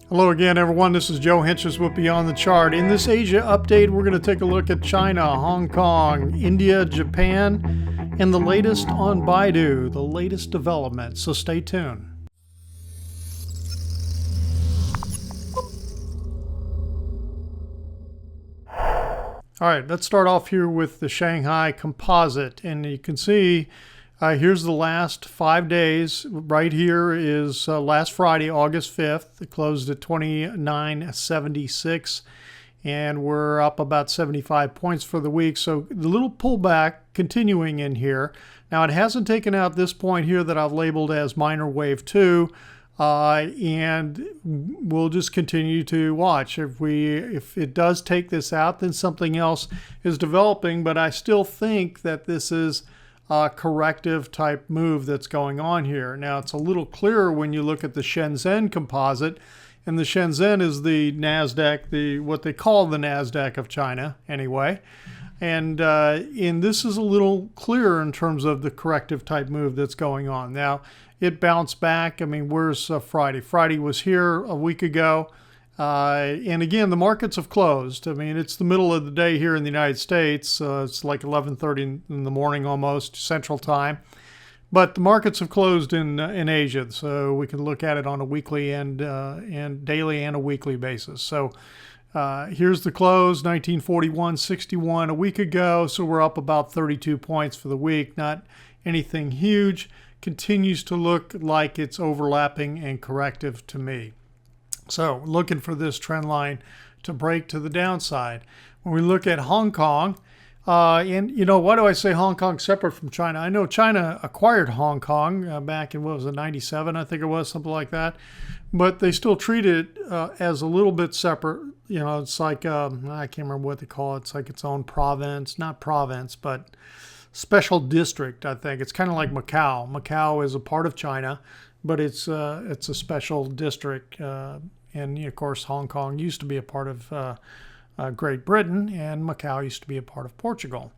Hello again, everyone. This is Joe Hentges with Beyond the Chart. In this Asia update, we're going to take a look at China, Hong Kong, India, Japan, and the latest on Baidu, the latest developments. So stay tuned. All right, let's start off here with the Shanghai Composite. And you can see here's the last 5 days. Right here is last Friday, August 5th. It closed at 29.76, and we're up about 75 points for the week. So the little pullback continuing in here. Now, it hasn't taken out this point here that I've labeled as minor wave 2. And we'll just continue to watch. If it does take this out, then something else is developing. But I still think that this is a corrective type move that's going on here. Now, it's a little clearer when you look at the Shenzhen Composite, and the Shenzhen is the NASDAQ, what they call the NASDAQ of China anyway. And this is a little clearer in terms of the corrective type move that's going on. Now, it bounced back. I mean, where's Friday? Friday was here a week ago. And again, the markets have closed. I mean, it's the middle of the day here in the United States. It's like 11:30 in the morning almost, Central Time. But the markets have closed in Asia, so we can look at it on a weekly and daily and a weekly basis. So here's the close, 1941.61 a week ago. So we're up about 32 points for the week. Not anything huge. Continues to look like it's overlapping and corrective to me. So looking for this trend line to break to the downside. When we look at Hong Kong, and you know, why do I say Hong Kong separate from China? I know China acquired Hong Kong back in, what was it, 97, I think it was, something like that. But they still treat it as a little bit separate. You know, it's like, I can't remember what they call it. It's like its own province, not province, but special district, I think. It's kind of like Macau. Macau is a part of China, but it's a special district. And of course, Hong Kong used to be a part of Great Britain, and Macau used to be a part of Portugal.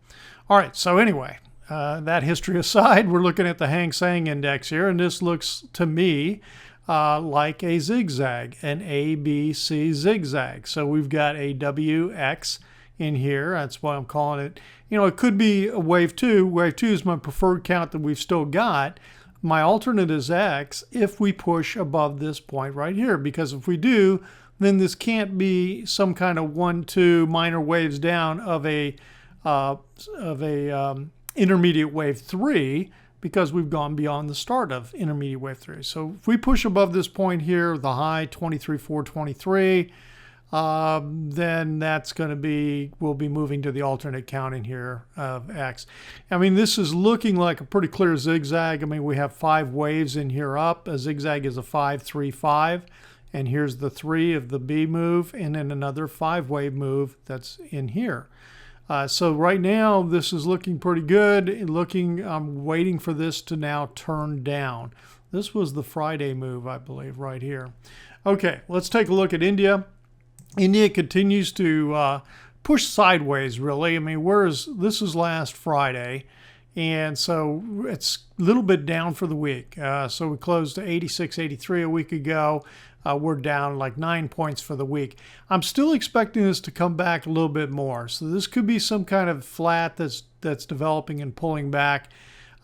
All right, so anyway, that history aside, we're looking at the Hang Seng index here, and this looks to me like a zigzag, an ABC zigzag. So we've got a WX in here. That's why I'm calling it. You know, it could be a wave 2. Wave 2 is my preferred count that we've still got. My alternate is X if we push above this point right here, because if we do, then this can't be some kind of 1-2 minor waves down of a intermediate wave 3, because we've gone beyond the start of intermediate wave 3. So if we push above this point here, the high 23.423, then that's going to be, we'll be moving to the alternate count in here of X. I mean, this is looking like a pretty clear zigzag. I mean, we have 5 waves in here up. A zigzag is a 5, 3, 5. And here's the 3 of the B move, and then another 5-wave move that's in here. So right now, this is looking pretty good. I'm waiting for this to now turn down. This was the Friday move, I believe, right here. Okay, let's take a look at India. India continues to push sideways, really. I mean, this is last Friday, and so it's a little bit down for the week. So we closed to 86.83 a week ago. We're down like 9 points for the week. I'm still expecting this to come back a little bit more. So this could be some kind of flat that's developing and pulling back.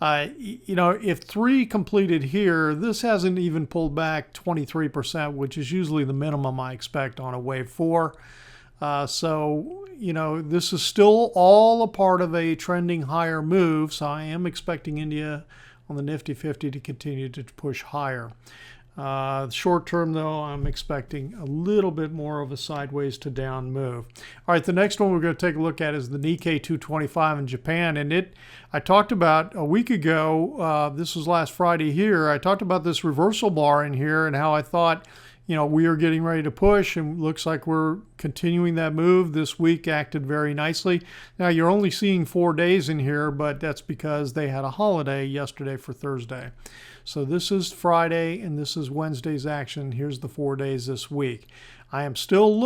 You know, if 3 completed here, this hasn't even pulled back 23%, which is usually the minimum I expect on a wave 4. So, you know, this is still all a part of a trending higher move. So I am expecting India on the Nifty 50 to continue to push higher. Short term, though, I'm expecting a little bit more of a sideways to down move. All right, the next one we're going to take a look at is the Nikkei 225 in Japan. And I talked about a week ago, this was last Friday here, I talked about this reversal bar in here and how I thought, you know, we are getting ready to push, and looks like we're continuing that move. This week acted very nicely. Now, you're only seeing 4 days in here, but that's because they had a holiday yesterday for Thursday. So this is Friday, and this is Wednesday's action. Here's the 4 days this week. I am still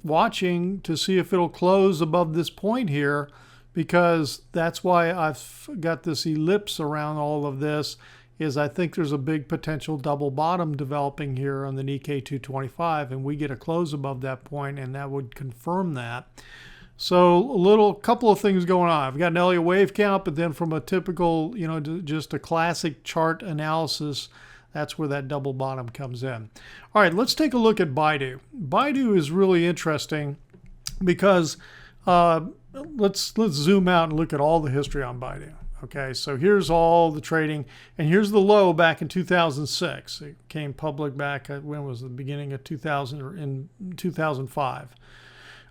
watching to see if it'll close above this point here, because that's why I've got this ellipse around all of this. is I think there's a big potential double bottom developing here on the Nikkei 225, and we get a close above that point, and that would confirm that. So couple of things going on. I've got an Elliott wave count, but then from a typical, just a classic chart analysis, that's where that double bottom comes in. All right, let's take a look at Baidu. Baidu is really interesting because let's zoom out and look at all the history on Baidu. Okay, so here's all the trading, and here's the low back in 2006. It came public back at, when was the beginning of 2000 or in 2005.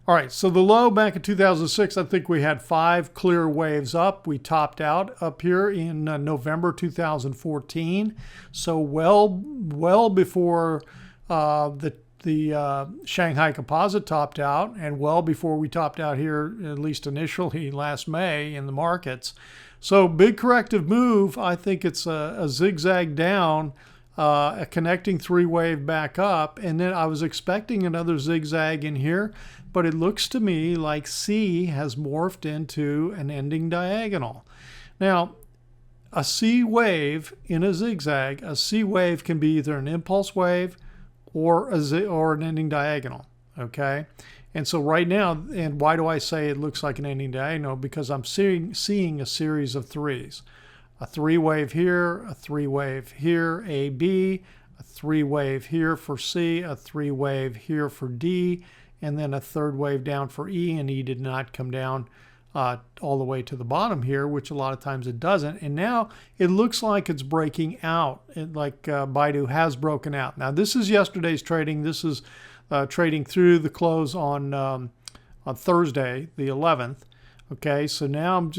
All right, so the low back in 2006, I think we had 5 clear waves up. We topped out up here in November 2014, so well before the Shanghai Composite topped out, and well before we topped out here, at least initially last May in the markets. So big corrective move. I think it's a zigzag down, a connecting 3-wave back up, and then I was expecting another zigzag in here, but it looks to me like C has morphed into an ending diagonal. Now, a C wave in a zigzag, a C wave can be either an impulse wave or an ending diagonal, okay? And so right now, and why do I say it looks like an ending diagonal? Because I'm seeing a series of 3s. A 3-wave here, a 3-wave here, A, B, a 3-wave here for C, a 3-wave here for D, and then a 3rd wave down for E, and E did not come down all the way to the bottom here, which a lot of times it doesn't. And now it looks like it's breaking out, like Baidu has broken out. Now this is yesterday's trading. This is trading through the close on Thursday, the 11th. Okay, so now I'm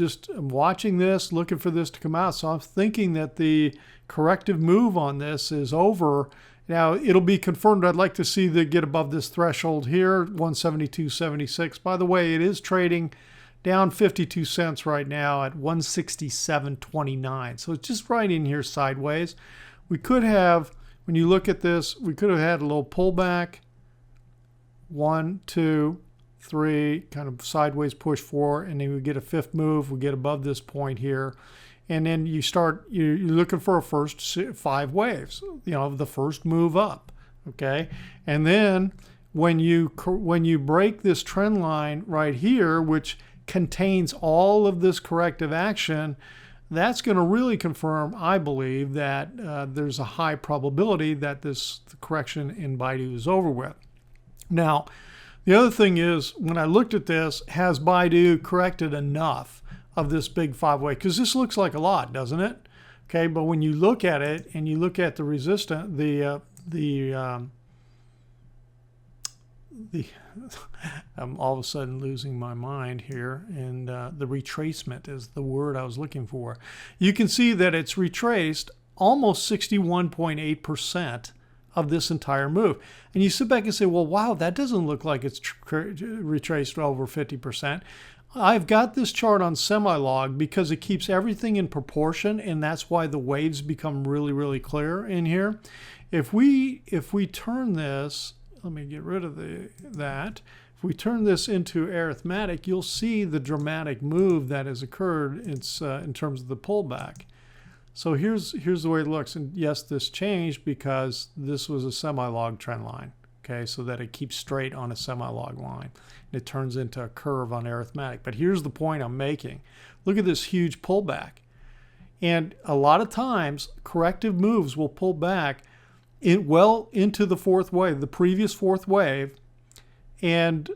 watching this, looking for this to come out. So I'm thinking that the corrective move on this is over. Now it'll be confirmed. I'd like to see the get above this threshold here, 172.76. By the way, it is trading down 52 cents right now at 167.29. So it's just right in here sideways. We could have, when you look at this, we could have had a little pullback. 1, 2, 3, kind of sideways push 4, and then we get a 5th move. We get above this point here, and then you're looking for a first 5 waves. The first move up. Okay, and then when you break this trend line right here, which contains all of this corrective action, that's going to really confirm, I believe, that there's a high probability that the correction in Baidu is over with. Now, the other thing is, when I looked at this, has Baidu corrected enough of this big 5-wave? Because this looks like a lot, doesn't it? Okay, but when you look at it and you look at the resistance, I'm all of a sudden losing my mind here, and the retracement is the word I was looking for. You can see that it's retraced almost 61.8% of this entire move. And you sit back and say, well, wow, that doesn't look like it's retraced over 50%. I've got this chart on semi-log because it keeps everything in proportion, and that's why the waves become really, really clear in here. If we turn this, let me get rid of that. If we turn this into arithmetic, you'll see the dramatic move that has occurred. It's in terms of the pullback. So here's the way it looks. And yes, this changed because this was a semi-log trend line. Okay, so that it keeps straight on a semi-log line. And it turns into a curve on arithmetic. But here's the point I'm making. Look at this huge pullback. And a lot of times, corrective moves will pull back well into the 4th wave, the previous 4th wave, and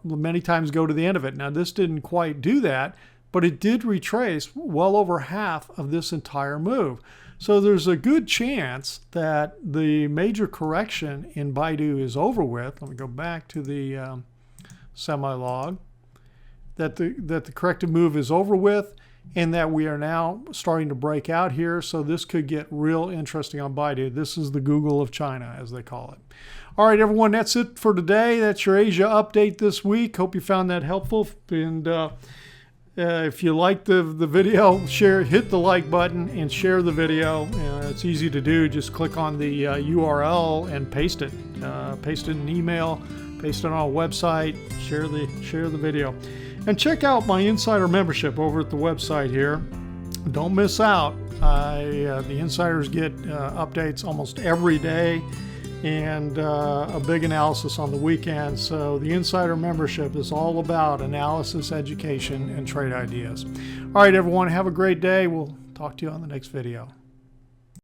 many times go to the end of it. Now, this didn't quite do that, but it did retrace well over half of this entire move. So there's a good chance that the major correction in Baidu is over with. Let me go back to the semi-log. That the corrective move is over with, and that we are now starting to break out here. So this could get real interesting on Baidu. This is the Google of China, as they call it. All right, everyone, that's it for today. That's your Asia update this week. Hope you found that helpful. And if you liked the video, hit the like button and share the video. It's easy to do. Just click on the URL and paste it. Paste it in an email, paste it on our website, share the video. And check out my insider membership over at the website here. don't miss out. The insiders get updates almost every day, and a big analysis on the weekend. So the insider membership is all about analysis, education, and trade ideas. All right, everyone, have a great day. We'll talk to you on the next video.